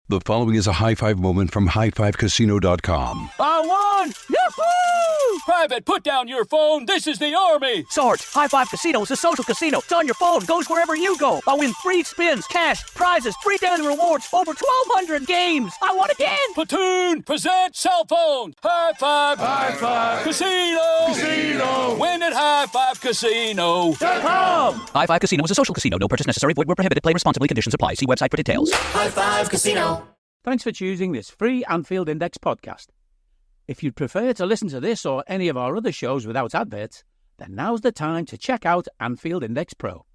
The following is a high-five moment from highfivecasino.com. I won! Yahoo! Private, put down your phone. This is the Army. Sarge, High Five Casino is a social casino. It's on your phone. Goes wherever you go. I win free spins, cash, prizes, free daily rewards, over 1,200 games. I won again. Platoon, present cell phone. High Five. High Five. Casino. Casino. Win at highfivecasino.com. High Five Casino is a social casino. No purchase necessary. Void where prohibited. Play responsibly. Conditions apply. See website for details. High Five Casino. Thanks for choosing this free Anfield Index podcast. If you'd prefer to listen to this or any of our other shows without adverts, then now's the time to check out Anfield Index Pro.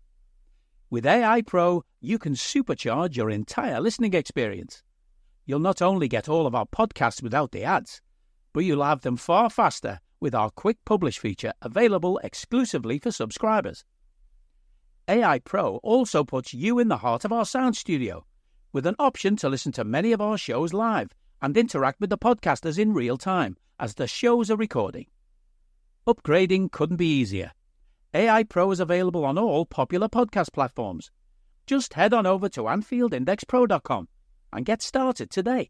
With AEye Pro, you can supercharge your entire listening experience. You'll not only get all of our podcasts without the ads, but you'll have them far faster with our Quick Publish feature available exclusively for subscribers. AEye Pro also puts you in the heart of our sound studio, with an option to listen to many of our shows live and interact with the podcasters in real time as the shows are recording. Upgrading couldn't be easier. AEye Pro is available on all popular podcast platforms. Just head on over to AnfieldIndexPro.com and get started today.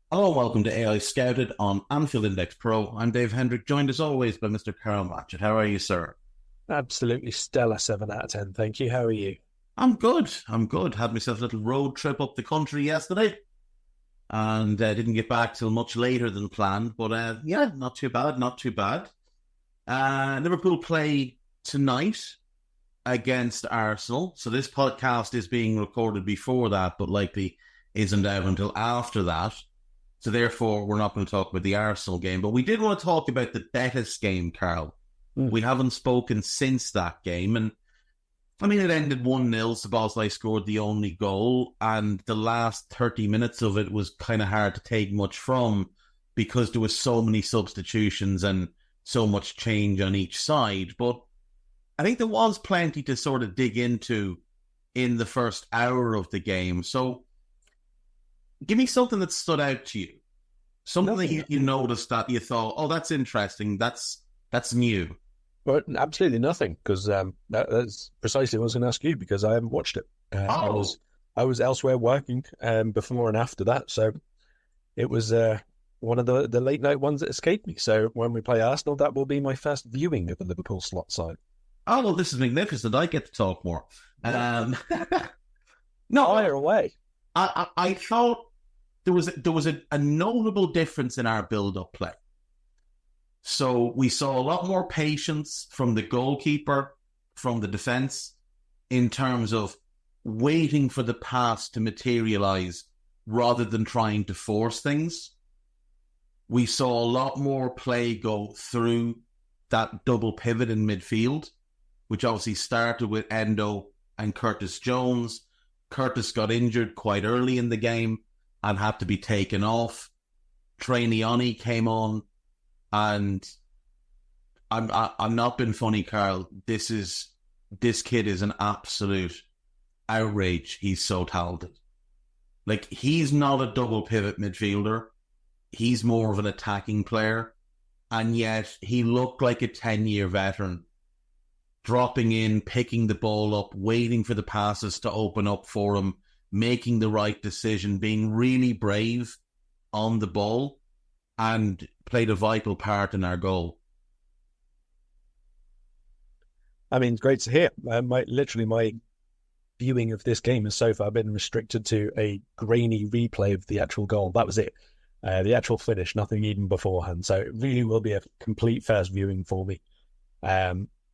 Hello, welcome to AEye Scouted on Anfield Index Pro. I'm Dave Hendrick, joined as always by Mr. Karl Matchett. How are you, sir? Absolutely stellar, 7 out of 10. Thank you. How are you? I'm good. Had myself a little road trip up the country yesterday and didn't get back till much later than planned. But yeah, not too bad. Liverpool play tonight against Arsenal. So this podcast is being recorded before that, but likely isn't out until after that. So therefore, we're not going to talk about the Arsenal game. But we did want to talk about the Betis game, Karl. We haven't spoken since that game. And I mean, it ended 1-0. Szoboszlai scored the only goal, and the last 30 minutes of it was kind of hard to take much from because there was so many substitutions and so much change on each side. But I think there was plenty to sort of dig into in the first hour of the game. So give me something that stood out to you. Something that you noticed that you thought, oh, that's interesting. That's new. Well, absolutely nothing, because that's precisely what I was going to ask you, because I haven't watched it. I was elsewhere working before and after that, so it was one of the late night ones that escaped me. So when we play Arsenal, that will be my first viewing of the Liverpool slot side. Oh, well, this is magnificent. I get to talk more. No, fire away. I thought there was a notable difference in our build-up play. So we saw a lot more patience from the goalkeeper, from the defence, in terms of waiting for the pass to materialise rather than trying to force things. We saw a lot more play go through that double pivot in midfield, which obviously started with Endo and Curtis Jones. Curtis got injured quite early in the game and had to be taken off. Trainee Arne came on. And I'm not being funny, Karl. This kid is an absolute outrage. He's so talented. Like, he's not a double pivot midfielder. He's more of an attacking player. And yet he looked like a 10-year veteran, dropping in, picking the ball up, waiting for the passes to open up for him, making the right decision, being really brave on the ball, and played a vital part in our goal. I mean, it's great to hear. My viewing of this game has so far been restricted to a grainy replay of the actual goal. That was it. The actual finish, nothing even beforehand. So it really will be a complete first viewing for me,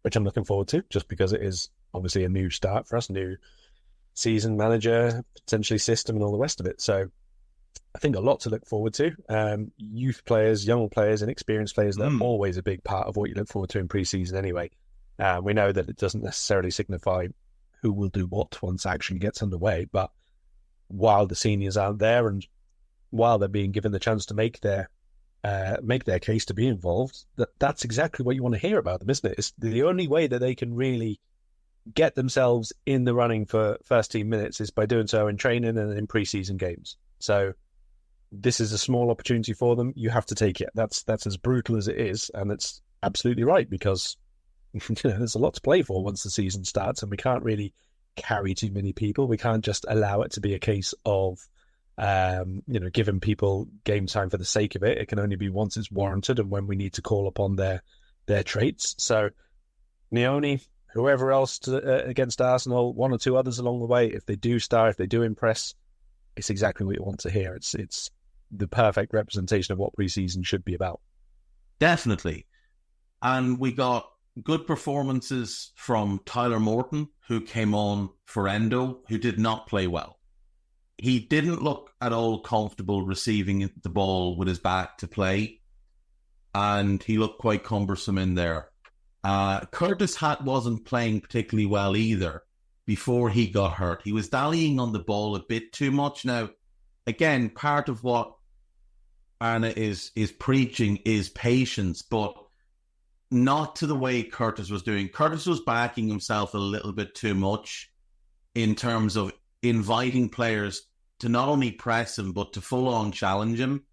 which I'm looking forward to, just because it is obviously a new start for us, new season, manager, potentially system, and all the rest of it. So I think a lot to look forward to. Youth players, young players, and experienced players, they're always a big part of what you look forward to in pre-season anyway. We know that it doesn't necessarily signify who will do what once action gets underway, but while the seniors aren't there and while they're being given the chance to make their case to be involved, that's exactly what you want to hear about them, isn't it? It's the only way that they can really get themselves in the running for first team minutes is by doing so in training and in pre-season games. So this is a small opportunity for them. You have to take it. That's as brutal as it is, and it's absolutely right, because there's a lot to play for once the season starts, and we can't really carry too many people. We can't just allow it to be a case of Giving people game time for the sake of it. It can only be once it's warranted and when we need to call upon their traits. So Nioni, whoever else against Arsenal, one or two others along the way, if they do start, if they do impress, it's exactly what you want to hear. It's the perfect representation of what preseason should be about. Definitely. And we got good performances from Tyler Morton, who came on for Endo, who did not play well. He didn't look at all comfortable receiving the ball with his back to play, and he looked quite cumbersome in there. Curtis Hatt wasn't playing particularly well either before he got hurt. He was dallying on the ball a bit too much. Now, again, part of what Arne is preaching is patience, but not to the way Curtis was doing. Curtis was backing himself a little bit too much in terms of inviting players to not only press him, but to full-on challenge him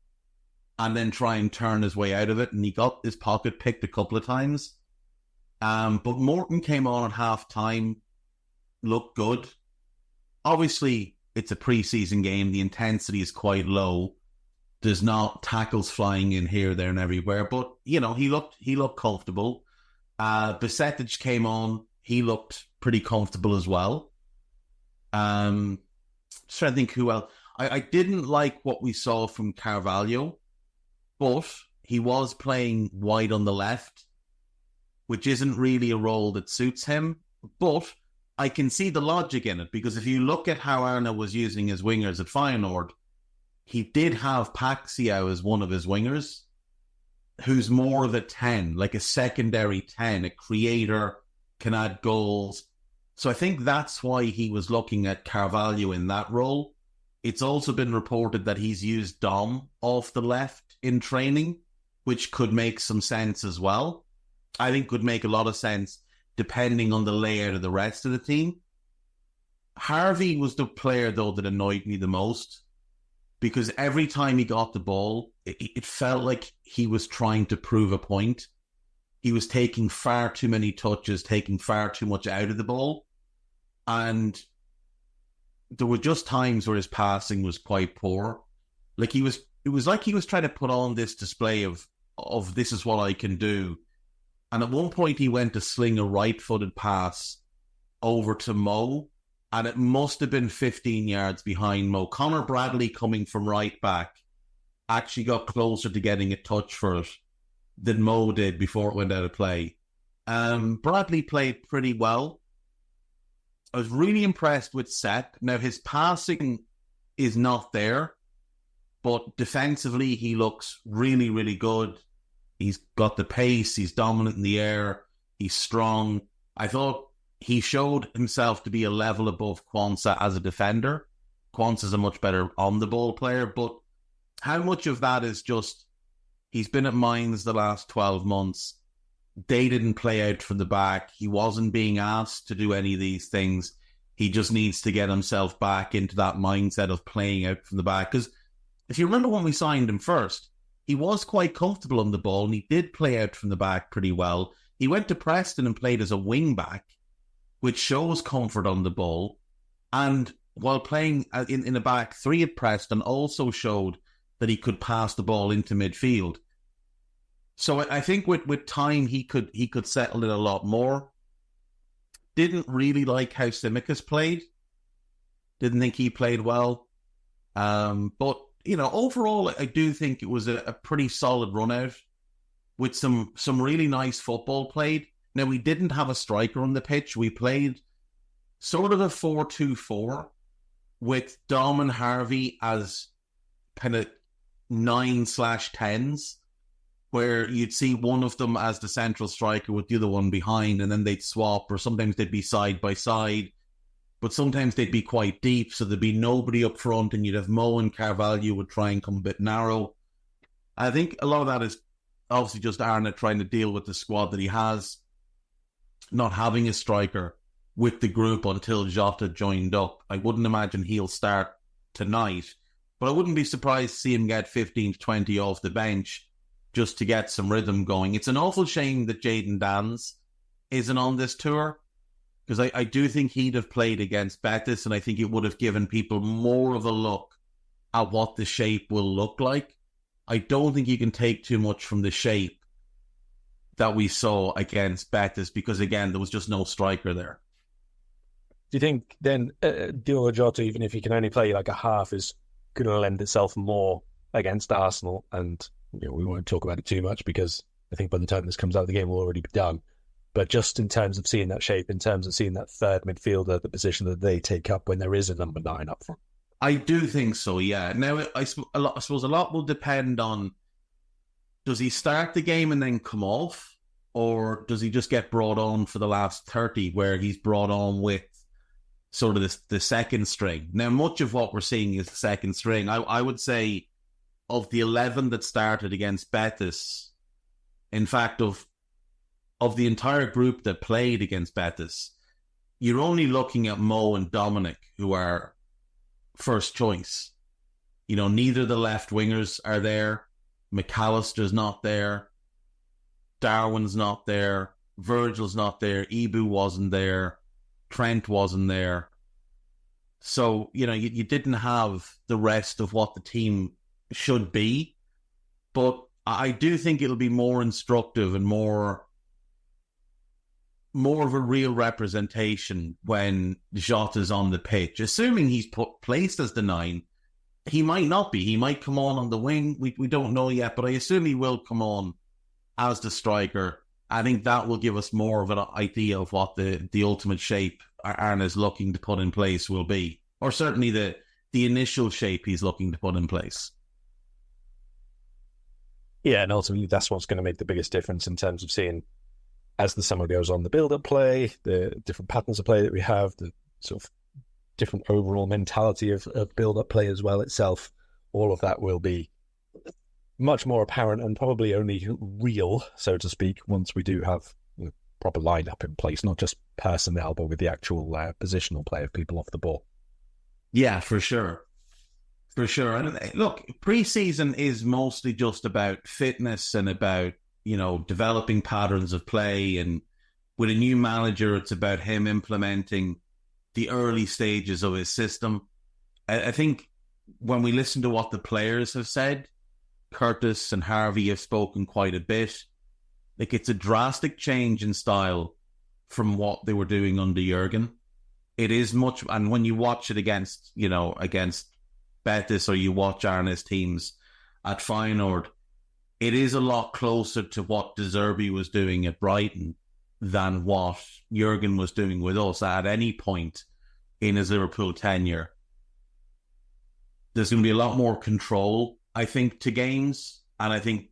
and then try and turn his way out of it. And he got his pocket picked a couple of times. But Morton came on at half-time, looked good. Obviously, it's a preseason game. The intensity is quite low. There's not tackles flying in here, there, and everywhere. But, he looked comfortable. Besetic came on. He looked pretty comfortable as well. Trying to think who else. I didn't like what we saw from Carvalho, but he was playing wide on the left, which isn't really a role that suits him. But I can see the logic in it, because if you look at how Arne was using his wingers at Feyenoord, he did have Paxiao as one of his wingers, who's more of a 10, like a secondary 10, a creator, can add goals. So I think that's why he was looking at Carvalho in that role. It's also been reported that he's used Dom off the left in training, which could make some sense as well. I think could make a lot of sense depending on the layout of the rest of the team. Harvey was the player, though, that annoyed me the most, because every time he got the ball, it felt like he was trying to prove a point. He was taking far too many touches, taking far too much out of the ball. And there were just times where his passing was quite poor. It was like he was trying to put on this display of this is what I can do. And at one point he went to sling a right-footed pass over to Mo, and it must have been 15 yards behind Mo. Connor Bradley, coming from right back, actually got closer to getting a touch for it than Mo did before it went out of play. Bradley played pretty well. I was really impressed with Seth. Now, his passing is not there, but defensively he looks really, really good. He's got the pace, he's dominant in the air, he's strong. I thought he showed himself to be a level above Quansah as a defender. Quansah's a much better on-the-ball player, but how much of that is just he's been at Mainz the last 12 months. They didn't play out from the back. He wasn't being asked to do any of these things. He just needs to get himself back into that mindset of playing out from the back. Because if you remember when we signed him first, he was quite comfortable on the ball and he did play out from the back pretty well. He went to Preston and played as a wing back, which shows comfort on the ball. And while playing in the back three at Preston, also showed that he could pass the ball into midfield. So I think with time he could settle it a lot more. Didn't really like how Tsimikas played. Didn't think he played well. But overall, I do think it was a pretty solid run out with some really nice football played. Now, we didn't have a striker on the pitch. We played sort of a 4-2-4 with Dom and Harvey as kind of 9/10s, where you'd see one of them as the central striker with the other one behind, and then they'd swap, or sometimes they'd be side by side, but sometimes they'd be quite deep, so there'd be nobody up front, and you'd have Mo and Carvalho would try and come a bit narrow. I think a lot of that is obviously just Arne trying to deal with the squad that he has, not having a striker with the group until Jota joined up. I wouldn't imagine he'll start tonight, but I wouldn't be surprised to see him get 15 to 20 off the bench just to get some rhythm going. It's an awful shame that Jayden Danns isn't on this tour, because I do think he'd have played against Betis, and I think it would have given people more of a look at what the shape will look like, I don't think you can take too much from the shape that we saw against Betis because, again, there was just no striker there. Do you think then Diogo Jota, even if he can only play like a half, is going to lend itself more against Arsenal? And we won't talk about it too much because I think by the time this comes out, the game will already be done. But just in terms of seeing that shape, in terms of seeing that third midfielder, the position that they take up when there is a number 9 up front. I do think so, yeah. Now, I suppose a lot will depend on, does he start the game and then come off? Or does he just get brought on for the last 30 where he's brought on with sort of the second string? Now, much of what we're seeing is the second string. I would say of the 11 that started against Betis, in fact, of the entire group that played against Betis, you're only looking at Mo and Dominic, who are first choice. Neither of the left wingers are there. McAllister's not there. Darwin's not there. Virgil's not there. Ibu wasn't there. Trent wasn't there. So, you didn't have the rest of what the team should be. But I do think it'll be more instructive and more of a real representation when Jota's on the pitch. Assuming he's placed as the 9, he might not be. He might come on the wing. We don't know yet, but I assume he will come on as the striker. I think that will give us more of an idea of what the ultimate shape Arne is looking to put in place will be. Or certainly the initial shape he's looking to put in place. Yeah, and ultimately that's what's going to make the biggest difference in terms of seeing, as the summer goes on, the build-up play, the different patterns of play that we have, the sort of different overall mentality of build-up play as well itself. All of that will be much more apparent and probably only real, so to speak, once we do have proper lineup in place, not just personnel, but with the actual positional play of people off the ball. Yeah, for sure. For sure. And look, preseason is mostly just about fitness and about, developing patterns of play. And with a new manager, it's about him implementing the early stages of his system. I think when we listen to what the players have said, Curtis and Harvey have spoken quite a bit. Like, it's a drastic change in style from what they were doing under Jurgen. It is much, and when you watch it against Betis, or you watch Arne's teams at Feyenoord, it is a lot closer to what De Zerbi was doing at Brighton than what Jurgen was doing with us at any point in his Liverpool tenure. There's going to be a lot more control, I think, to games, and I think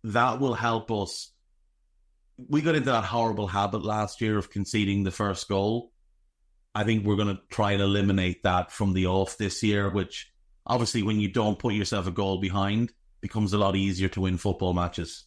that will help us. We got into that horrible habit last year of conceding the first goal. I think we're going to try and eliminate that from the off this year, which obviously when you don't put yourself a goal behind, becomes a lot easier to win football matches.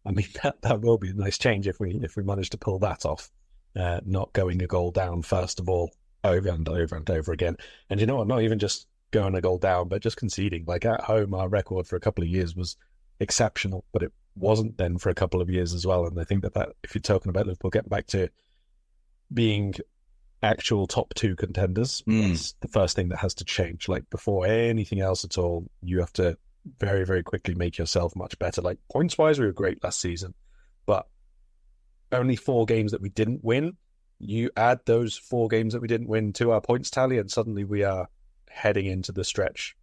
I mean, that will be a nice change if we manage to pull that off. Not going a goal down, first of all, over and over and over again. And you know what, not even just going a goal down, but just conceding. Like, at home, our record for a couple of years was exceptional, but it wasn't then for a couple of years as well. And I think that if you're talking about Liverpool getting back to being actual top 2 contenders, that's the first thing that has to change. Like, before anything else at all, you have to very, very quickly make yourself much better. Like, points-wise, we were great last season, but only 4 games that we didn't win. You add those 4 games that we didn't win to our points tally, and suddenly we are heading into the stretch,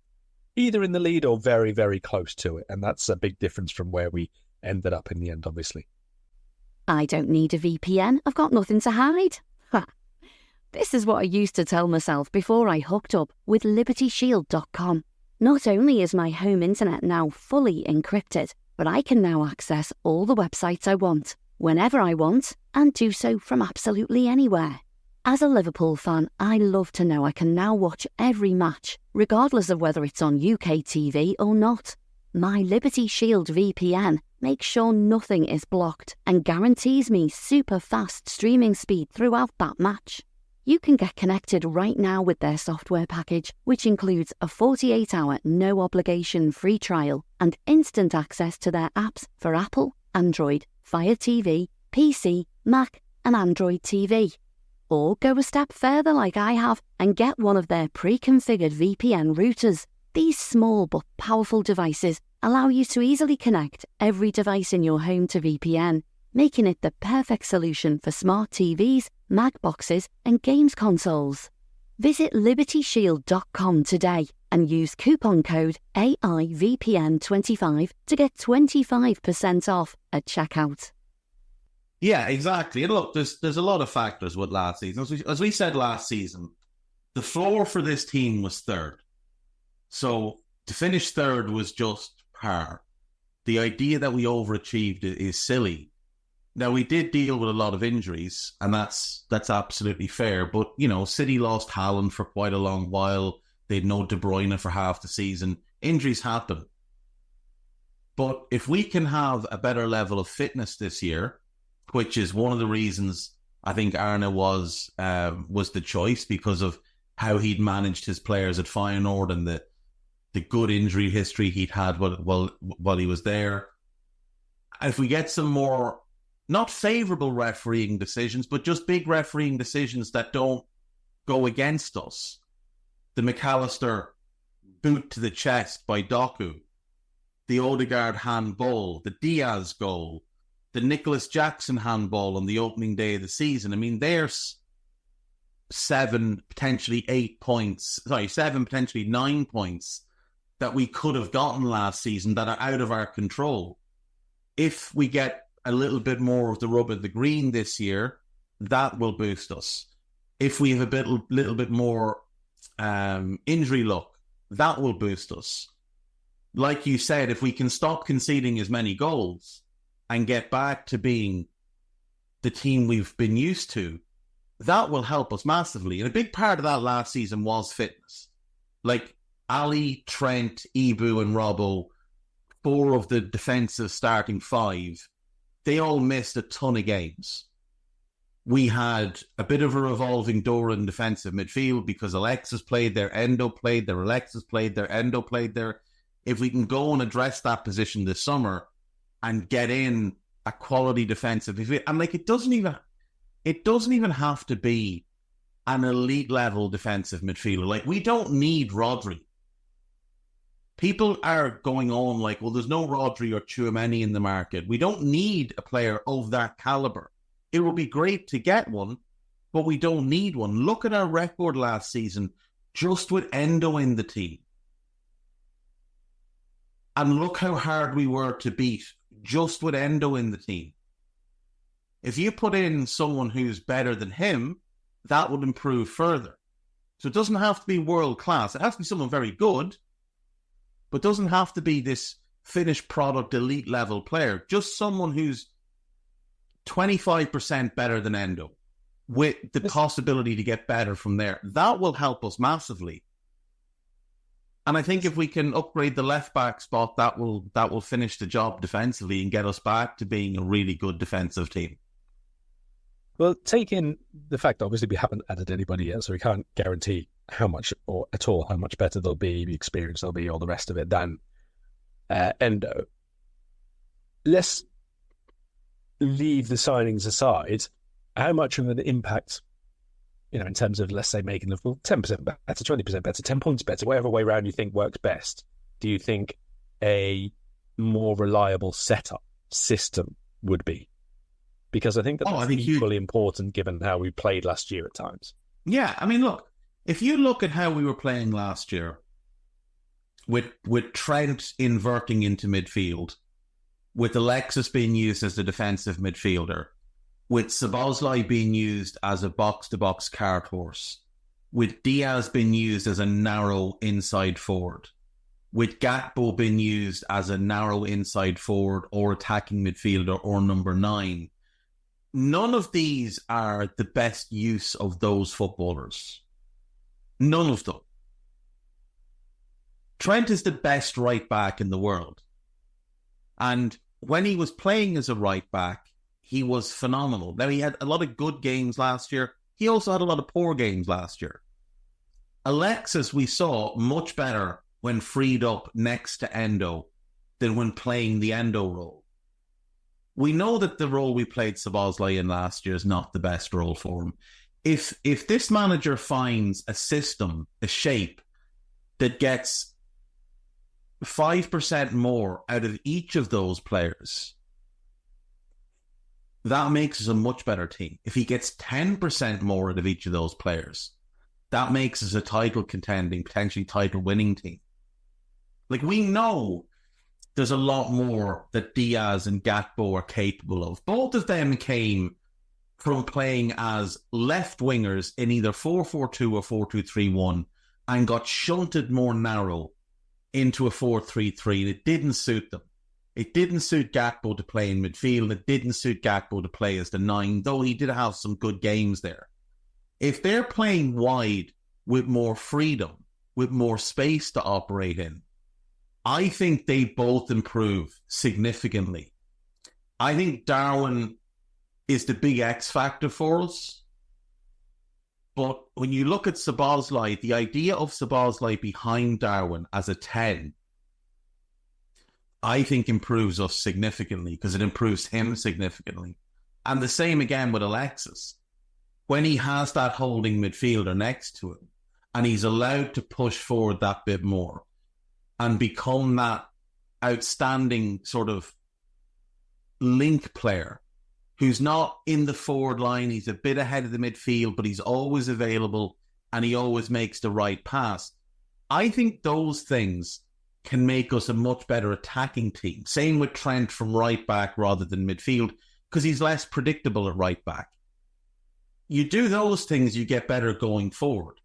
either in the lead or very, very close to it. And that's a big difference from where we ended up in the end, obviously. I don't need a VPN. I've got nothing to hide. Ha. This is what I used to tell myself before I hooked up with LibertyShield.com. Not only is my home internet now fully encrypted, but I can now access all the websites I want, whenever I want, and do so from absolutely anywhere. As a Liverpool fan, I love to know I can now watch every match, regardless of whether it's on UK TV or not. My Liberty Shield VPN makes sure nothing is blocked and guarantees me super fast streaming speed throughout that match. You can get connected right now with their software package, which includes a 48-hour no-obligation free trial and instant access to their apps for Apple, Android, Fire TV, PC, Mac and Android TV. Or go a step further like I have and get one of their pre-configured VPN routers. These small but powerful devices allow you to easily connect every device in your home to VPN, making it the perfect solution for smart TVs, Mac boxes, and games consoles. Visit libertyshield.com today and use coupon code AIVPN25 to get 25% off at checkout. Yeah, exactly. And look, there's a lot of factors with last season. As we said last season, the floor for this team was third. So to finish third was just par. The idea that we overachieved is silly. Now, we did deal with a lot of injuries, and that's absolutely fair. But, you know, City lost Haaland for quite a long while. They had no De Bruyne for half the season. Injuries happen. But if we can have a better level of fitness this year, which is one of the reasons I think Arne was the choice, because of how he'd managed his players at Feyenoord and the good injury history he'd had while he was there. If we get some more, not favourable refereeing decisions, but just big refereeing decisions that don't go against us. The McAllister boot to the chest by Doku, the Odegaard handball, the Diaz goal, the Nicholas Jackson handball on the opening day of the season. I mean, there's 7, potentially 9 points that we could have gotten last season that are out of our control. If we get a little bit more of the rub of the green this year, that will boost us. If we have a little bit more injury luck, that will boost us. Like you said, if we can stop conceding as many goals and get back to being the team we've been used to, that will help us massively. And a big part of that last season was fitness. Like Ali, Trent, Ibu and Robbo, 4 of the defensive starting 5, they all missed a ton of games. We had a bit of a revolving door in defensive midfield because Alexis played there, Endo played there, Alexis played there, Endo played there. If we can go and address that position this summer and get in a quality defensive midfield, and like it doesn't even have to be an elite level defensive midfielder. Like, we don't need Rodri. People are going on like, well, there's no Rodri or Tchouaméni in the market. We don't need a player of that caliber. It would be great to get one, but we don't need one. Look at our record last season, just with Endo in the team. And look how hard we were to beat, just with Endo in the team. If you put in someone who's better than him, that would improve further. So it doesn't have to be world class. It has to be someone very good, but doesn't have to be this finished product elite level player. Just someone who's 25% better than Endo, with the possibility to get better from there. That will help us massively. And I think if we can upgrade the left back spot, that will finish the job defensively and get us back to being a really good defensive team. Well, taking the fact that obviously we haven't added anybody yet, so we can't guarantee how much or at all how much better they'll be, the experience they'll be, all the rest of it than Endo. Let's leave the signings aside. How much of an impact, in terms of, let's say, making the 10% better, 20% better, 10 points better, whatever way around you think works best, do you think a more reliable setup system would be? Because I think that's equally important given how we played last year at times. Yeah, I mean, look, if you look at how we were playing last year, with Trent inverting into midfield, with Alexis being used as the defensive midfielder, with Szoboszlai being used as a box-to-box cart horse, with Diaz being used as a narrow inside forward, with Gakpo being used as a narrow inside forward or attacking midfielder or number 9, none of these are the best use of those footballers. None of them. Trent is the best right back in the world. And when he was playing as a right back, he was phenomenal. Now, he had a lot of good games last year. He also had a lot of poor games last year. Alexis, we saw much better when freed up next to Endo than when playing the Endo role. We know that the role we played Szoboszlai in last year is not the best role for him. if this manager finds a system, a shape that gets 5% more out of each of those players, that makes us a much better team. If he gets 10% more out of each of those players, that makes us a title contending, potentially title winning team. Like, we know there's a lot more that Diaz and Gatbo are capable of. Both of them came from playing as left wingers in either 4-4-2 or 4-2-3-1 and got shunted more narrow into a 4-3-3, and it didn't suit them. It didn't suit Gatbo to play in midfield. It didn't suit Gatbo to play as the 9, though he did have some good games there. If they're playing wide with more freedom, with more space to operate in, I think they both improve significantly. I think Darwin is the big X factor for us. But when you look at Szoboszlai, the idea of Szoboszlai behind Darwin as a 10, I think improves us significantly because it improves him significantly. And the same again with Alexis. When he has that holding midfielder next to him and he's allowed to push forward that bit more and become that outstanding sort of link player who's not in the forward line, he's a bit ahead of the midfield, but he's always available and he always makes the right pass. I think those things can make us a much better attacking team. Same with Trent from right back rather than midfield, because he's less predictable at right back. You do those things, you get better going forward.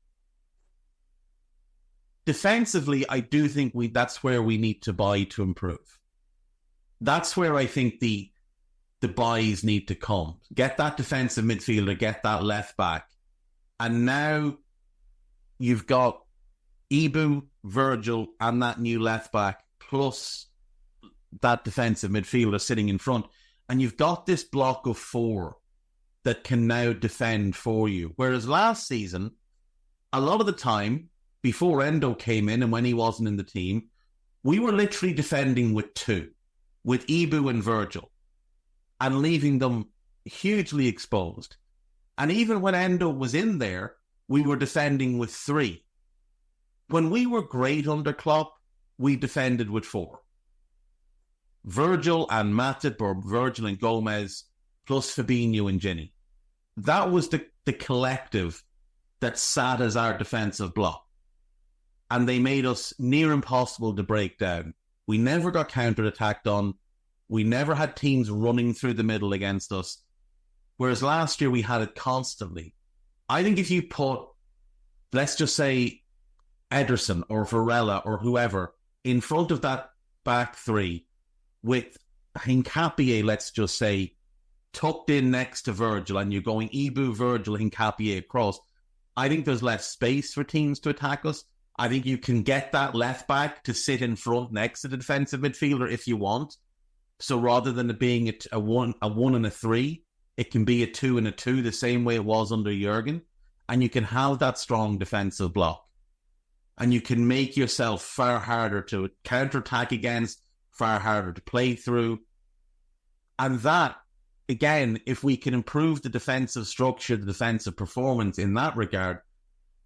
Defensively, I do think that's where we need to buy to improve. That's where I think the buys need to come. Get that defensive midfielder, get that left back. And now you've got Ibu, Virgil, and that new left back, plus that defensive midfielder sitting in front. And you've got this block of 4 that can now defend for you. Whereas last season, a lot of the time, before Endo came in and when he wasn't in the team, we were literally defending with 2, with Ibu and Virgil, and leaving them hugely exposed. And even when Endo was in there, we were defending with 3. When we were great under Klopp, we defended with 4. Virgil and Matip, or Virgil and Gomez, plus Fabinho and Ginny. That was the collective that sat as our defensive block. And they made us near impossible to break down. We never got counter-attacked on. We never had teams running through the middle against us. Whereas last year we had it constantly. I think if you put, let's just say, Ederson or Varela or whoever in front of that back 3 with Hincapié, let's just say, tucked in next to Virgil, and you're going Ibu, Virgil, Hincapié across, I think there's less space for teams to attack us. I think you can get that left back to sit in front next to the defensive midfielder if you want. So rather than it being a 1 and a 3, it can be a 2 and a 2, the same way it was under Jurgen. And you can have that strong defensive block. And you can make yourself far harder to counter-attack against, far harder to play through. And that, again, if we can improve the defensive structure, the defensive performance in that regard,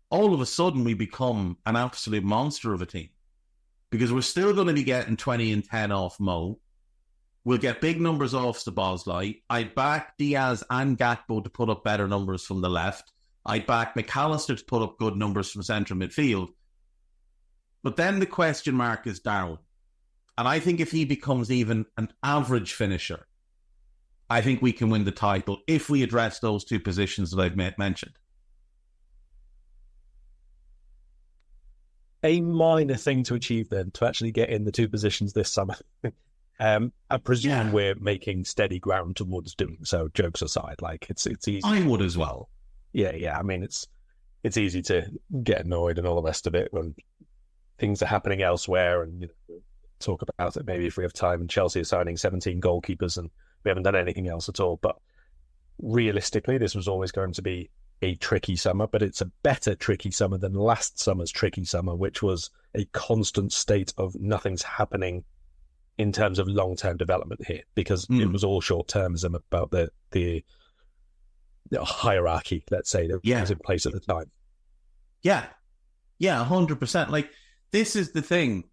all of a sudden we become an absolute monster of a team. Because we're still going to be getting 20 and 10 off Mo. We'll get big numbers off Szoboszlai. I'd back Diaz and Gatbo to put up better numbers from the left. I'd back McAllister to put up good numbers from central midfield. But then the question mark is Darwin. And I think if he becomes even an average finisher, I think we can win the title if we address those 2 positions that I've mentioned. A minor thing to achieve then, to actually get in the 2 positions this summer. I presume we're making steady ground towards doing so, jokes aside. Like, it's easy. I would as well. Yeah. I mean, it's easy to get annoyed and all the rest of it when things are happening elsewhere, and talk about it maybe if we have time. And Chelsea are signing 17 goalkeepers and we haven't done anything else at all. But realistically, this was always going to be a tricky summer, but it's a better tricky summer than last summer's tricky summer, which was a constant state of nothing's happening in terms of long-term development here, because it was all short-termism about the hierarchy, let's say, that was in place at the time. Yeah, 100%. Like, this is the thing.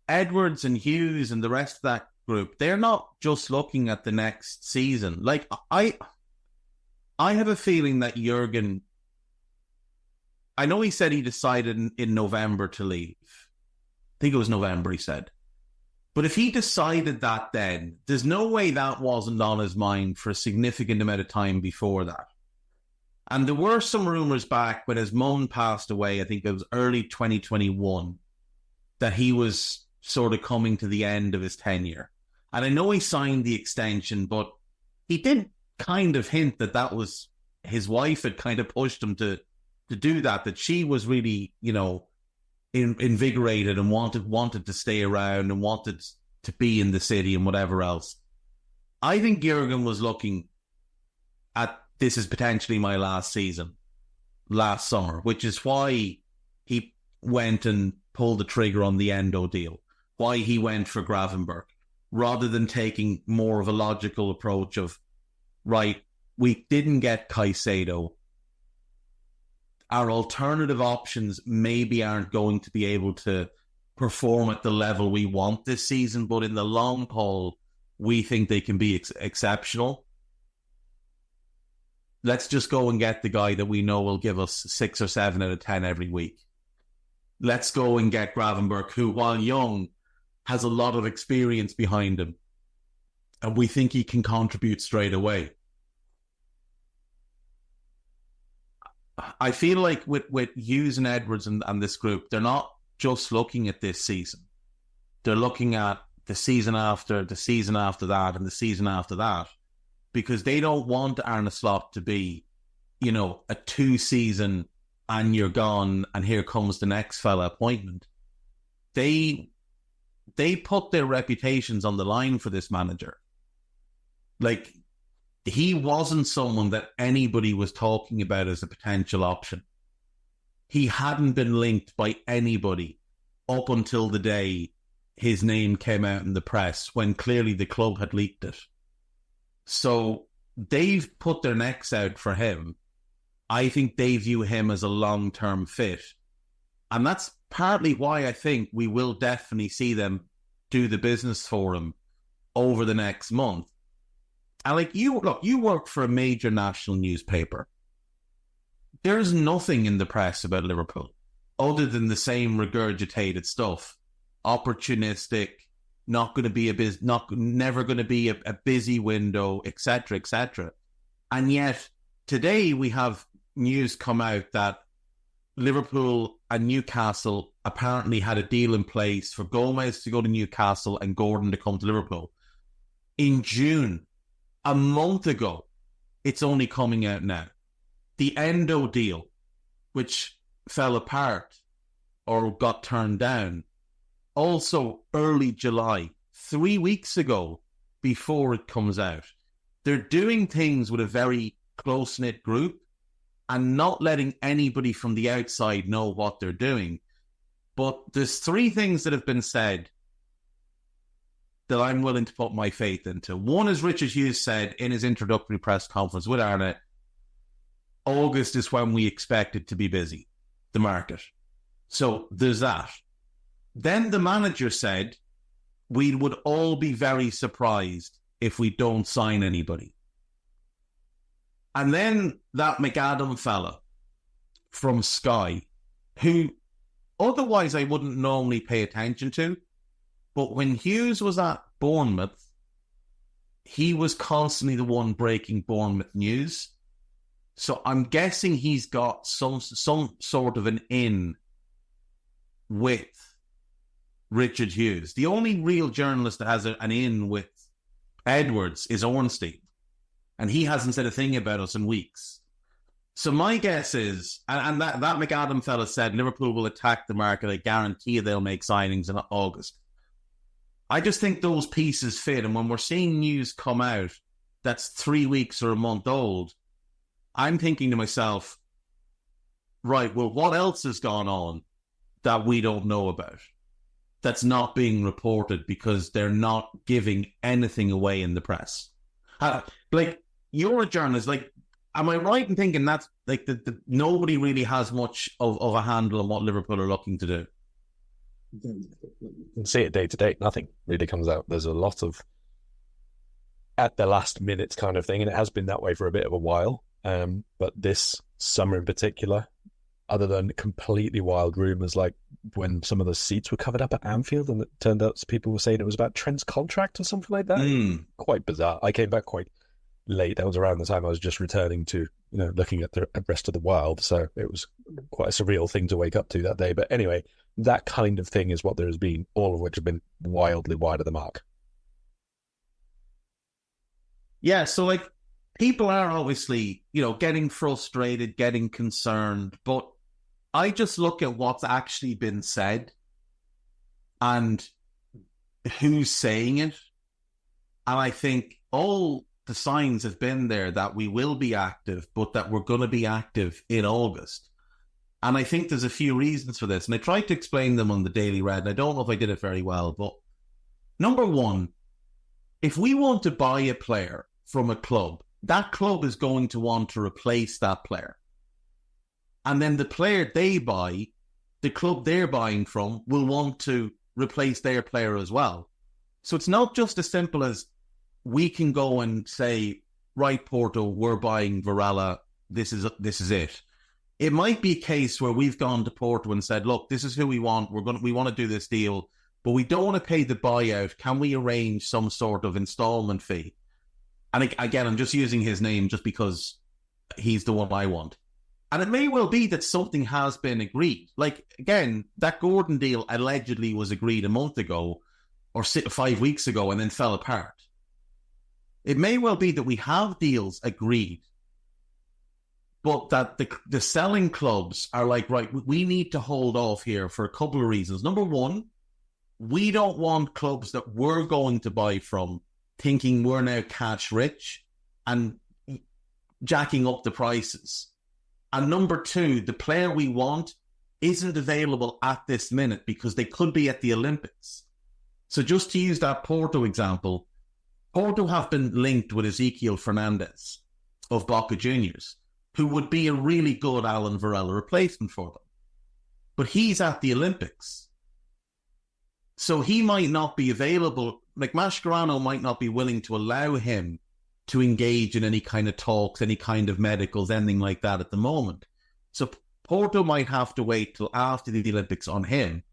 Edwards and Hughes and the rest of that group, they're not just looking at the next season. Like, I have a feeling that Jurgen, I know he said he decided in November to leave. I think it was November, he said. But if he decided that then, there's no way that wasn't on his mind for a significant amount of time before that. And there were some rumours back when his mum passed away, I think it was early 2021, that he was sort of coming to the end of his tenure. And I know he signed the extension, but he did kind of hint that was his wife had kind of pushed him to do that she was really, invigorated and wanted to stay around and wanted to be in the city and whatever else. I think Jurgen was looking at, this is potentially my last season, last summer, which is why he went and pulled the trigger on the Endo deal, why he went for Gravenberch, rather than taking more of a logical approach of, right, we didn't get Caicedo. Our alternative options maybe aren't going to be able to perform at the level we want this season, but in the long haul, we think they can be exceptional. Let's just go and get the guy that we know will give us 6 or 7 out of 10 every week. Let's go and get Gravenberch, who, while young, has a lot of experience behind him. And we think he can contribute straight away. I feel like with Hughes and Edwards and this group, they're not just looking at this season. They're looking at the season after, the season after that, and the season after that, because they don't want Arne Slot to be, a 2-season and you're gone and here comes the next fella appointment. They put their reputations on the line for this manager. Like, he wasn't someone that anybody was talking about as a potential option. He hadn't been linked by anybody up until the day his name came out in the press, when clearly the club had leaked it. So they've put their necks out for him. I think they view him as a long-term fit. And that's partly why I think we will definitely see them do the business for him over the next month. And you work for a major national newspaper. There's nothing in the press about Liverpool other than the same regurgitated stuff. Opportunistic, not going to be never going to be a busy window, etc., etc. And yet today we have news come out that Liverpool and Newcastle apparently had a deal in place for Gomez to go to Newcastle and Gordon to come to Liverpool in June. A month ago. It's only coming out now. The Endo deal, which fell apart or got turned down, also early July, 3 weeks ago, before it comes out. They're doing things with a very close-knit group and not letting anybody from the outside know what they're doing. But there's 3 things that have been said that I'm willing to put my faith into. One, as Richard Hughes said in his introductory press conference with Arne, August is when we expect it to be busy, the market. So there's that. Then the manager said, we would all be very surprised if we don't sign anybody. And then that McAdam fella from Sky, who otherwise I wouldn't normally pay attention to, but when Hughes was at Bournemouth, he was constantly the one breaking Bournemouth news. So I'm guessing he's got some sort of an in with Richard Hughes. The only real journalist that has an in with Edwards is Ornstein. And he hasn't said a thing about us in weeks. So my guess is, and that McAdam fella said, Liverpool will attack the market. I guarantee you they'll make signings in August. I just think those pieces fit. And when we're seeing news come out that's 3 weeks or a month old, I'm thinking to myself, right, well, what else has gone on that we don't know about? That's not being reported because they're not giving anything away in the press. Like, you're a journalist, like, Am I right in thinking that's like nobody really has much of a handle on what Liverpool are looking to do? You can see it day to day. Nothing really comes out. There's a lot of at the last minute kind of thing, and it has been that way for a bit of a while. But this summer in particular, other than completely wild rumours like when some of the seats were covered up at Anfield and it turned out people were saying it was about Trent's contract or something like that. Quite bizarre. I came back quite late. That was around the time I was just returning to, looking at the rest of the world. So it was quite a surreal thing to wake up to that day. But anyway, that kind of thing is what there has been, all of which have been wildly wide of the mark. Yeah, so like people are obviously, getting frustrated, getting concerned, but I just look at what's actually been said and who's saying it. And I think all the signs have been there that we will be active, but that we're going to be active in August. And I think there's a few reasons for this. And I tried to explain them on the Daily Red, and I don't know if I did it very well. But number one, if we want to buy a player from a club, that club is going to want to replace that player. And then the player they buy, the club they're buying from, will want to replace their player as well. So it's not just as simple as we can go and say, right, Porto, we're buying Varela, this is it. It might be a case where we've gone to Porto and said, look, this is who we want. We want to do this deal, but we don't want to pay the buyout. Can we arrange some sort of installment fee? And again, I'm just using his name just because he's the one I want. And it may well be that something has been agreed. Like, again, that Gordon deal allegedly was agreed a month ago or 5 weeks ago and then fell apart. It may well be that we have deals agreed, but that the selling clubs are like, right, we need to hold off here for a couple of reasons. Number one, we don't want clubs that we're going to buy from thinking we're now cash rich and jacking up the prices. And number two, the player we want isn't available at this minute because they could be at the Olympics. So just to use that Porto example, Porto have been linked with Ezequiel Fernandez of Boca Juniors, who would be a really good Alan Varela replacement for them. But he's at the Olympics. So he might not be available. Like Mascherano might not be willing to allow him to engage in any kind of talks, any kind of medicals, anything like that at the moment. So Porto might have to wait till after the Olympics on him.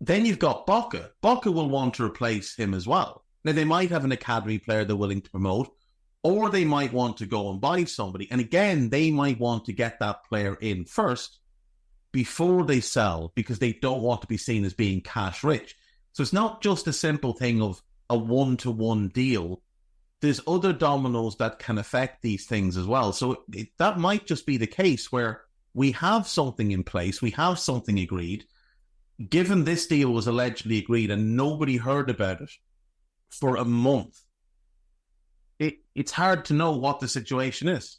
Then you've got Boca. Boca will want to replace him as well. Now, they might have an academy player they're willing to promote, or they might want to go and buy somebody. And again, they might want to get that player in first before they sell because they don't want to be seen as being cash rich. So it's not just a simple thing of a one-to-one deal. There's other dominoes that can affect these things as well. So that might just be the case where we have something in place, we have something agreed. Given this deal was allegedly agreed and nobody heard about it for a month, it's hard to know what the situation is.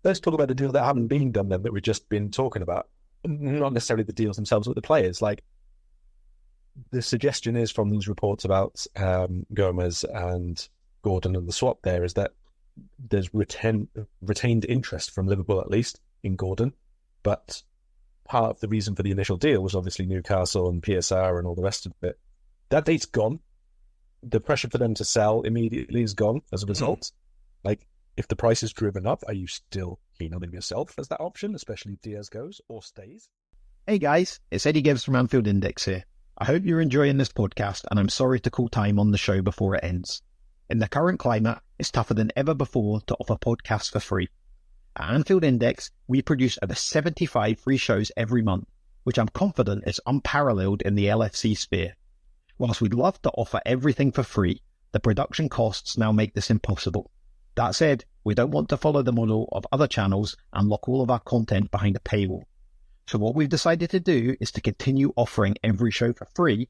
Let's talk about the deals that haven't been done then, that we've just been talking about. Not necessarily the deals themselves, but the players. Like, the suggestion is from these reports about Gomez and Gordon and the swap there is that there's retained interest from Liverpool, at least, in Gordon. But part of the reason for the initial deal was obviously Newcastle and PSR and all the rest of it. That date's gone. The pressure for them to sell immediately is gone as a result. Like, if the price is driven up, are you still keen on him yourself as that option, especially if Diaz goes or stays? Hey guys, it's Eddie Gibbs from Anfield Index here. I hope you're enjoying this podcast, and I'm sorry to call time on the show before it ends. In the current climate, it's tougher than ever before to offer podcasts for free. At Anfield Index, we produce over 75 free shows every month, which I'm confident is unparalleled in the LFC sphere. Whilst we'd love to offer everything for free, the production costs now make this impossible. That said, we don't want to follow the model of other channels and lock all of our content behind a paywall. So what we've decided to do is to continue offering every show for free,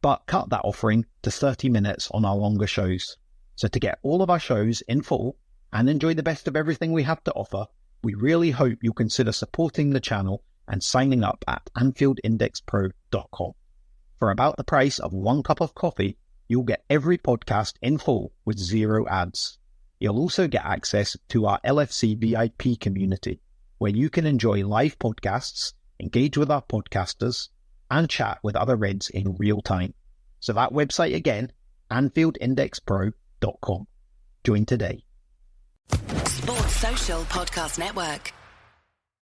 but cut that offering to 30 minutes on our longer shows. So to get all of our shows in full and enjoy the best of everything we have to offer, we really hope you'll consider supporting the channel and signing up at AnfieldIndexPro.com. For about the price of one cup of coffee, you'll get every podcast in full with 0 ads. You'll also get access to our LFC VIP community, where you can enjoy live podcasts, engage with our podcasters, and chat with other Reds in real time. So that website again, AnfieldIndexPro.com. Join today. Sports Social Podcast Network.